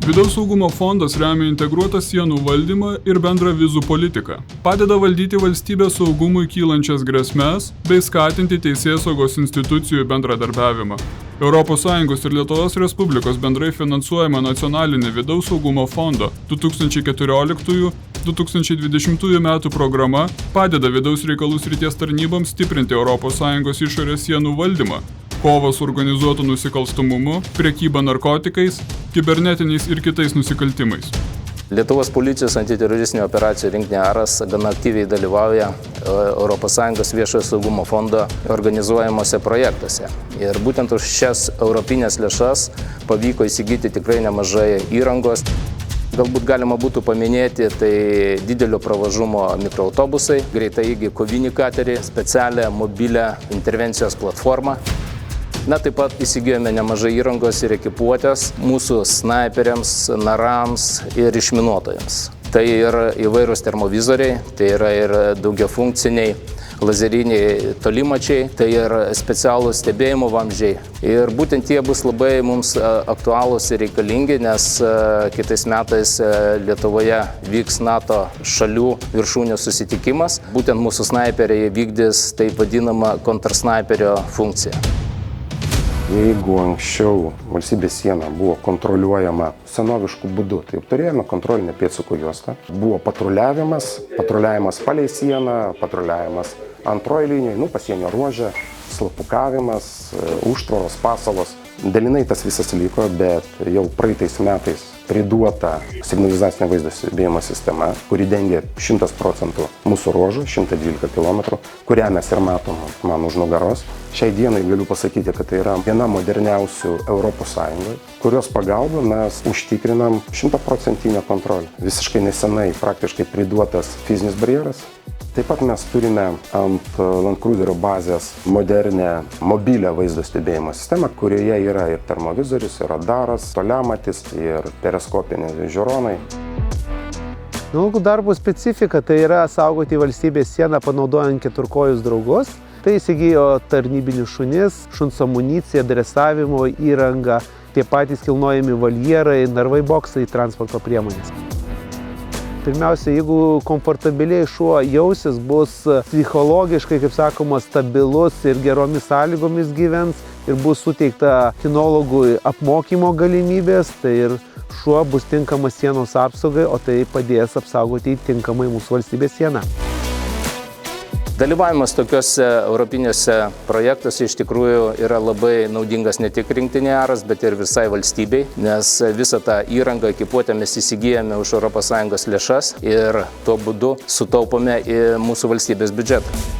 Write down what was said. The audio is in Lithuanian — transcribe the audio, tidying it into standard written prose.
Vidaus saugumo fondas remia integruotą sienų valdymą ir bendrą vizų politiką. Padeda valdyti valstybės saugumui kylančias grėsmes bei skatinti teisėsaugos institucijų bendradarbiavimą. ES ir Lietuvos Respublikos bendrai finansuojama nacionalinė vidaus saugumo fondo 2014–2020 metų programa padeda vidaus reikalų srities tarnyboms stiprinti ES išorės sienų valdymą, kovą su organizuotu nusikalstamumu, prekyba narkotikais, kibernetiniais ir kitais nusikaltimais. Lietuvos policijos antiteroristinių operacijų rinktinė ARAS gana aktyviai dalyvauja ES viešojo saugumo fondo organizuojamuose projektuose. Ir būtent už šias europinės lėšas pavyko įsigyti tikrai nemažai įrangos. Galbūt galima būtų paminėti tai didelio pravažumo mikroautobusai, greitaeigį kovinį katerį, specialią mobilią intervencijos platformą. Taip pat įsigijome nemažai įrangos ir ekipuotės mūsų snaiperiams, narams ir išminuotojams. Tai yra įvairūs termovizoriai, tai yra ir daugiafunkciniai lazeriniai tolimačiai, tai yra specialūs stebėjimo vamzdžiai. Ir būtent jie bus labai mums aktualūs ir reikalingi, nes kitais metais Lietuvoje vyks NATO šalių viršūnių susitikimas. Būtent mūsų snaiperiai vykdys taip vadinamą kontrasnaiperio funkciją. Jeigu anksčiau valstybės siena buvo kontroliuojama senovišku būdu, tai turėjome kontrolinę pėdsakų juostą. Buvo patruliavimas palei sieną, patruliavimas antroji linija, pasienio ruože, slapukavimas, užtvaros, pasalos. Dalinai tas visas liko, bet jau praeitais metais priduota signalizacinė vaizdo stebėjimo sistema, kuri dengia 100% mūsų ruožų, 112 km, kurią mes ir matom man už nugaros. Šiai dienai galiu pasakyti, kad tai yra viena moderniausių ES, kurios pagalba mes užtikrinam 100% kontrolę. Visiškai nesenai praktiškai priduotas fizinis barjeras. Taip pat mes turime ant Land Cruiserio bazės modernę mobilią vaizdo stebėjimo sistemą, kurioje yra ir termovizorius, ir radaras, toliamatis, ir periskopiniai žiūronai. Nuolgų darbo specifika tai yra saugoti valstybės sieną panaudojant keturkojus draugus. Tai įsigijo tarnybinius šunis, šuns amuniciją, dresavimo įrangą, tie patys kilnojami valjerai, narvai boksai, transporto priemonės. Pirmiausia, jeigu komfortabiliai šuo jausis, bus psichologiškai, kaip sakoma, stabilus ir geromis sąlygomis gyvens ir bus suteikta kinologui apmokymo galimybės, tai ir šuo bus tinkamas sienos apsaugai, o tai padės apsaugoti tinkamai mūsų valstybės sieną. Dalyvavimas tokiuose europiniuose projektuose iš tikrųjų yra labai naudingas ne tik rinktinei ARAS, bet ir visai valstybei, nes visą tą įrangą, ekipuotę mes įsigijame už ES lėšas ir tuo būdu sutaupome į mūsų valstybės biudžetą.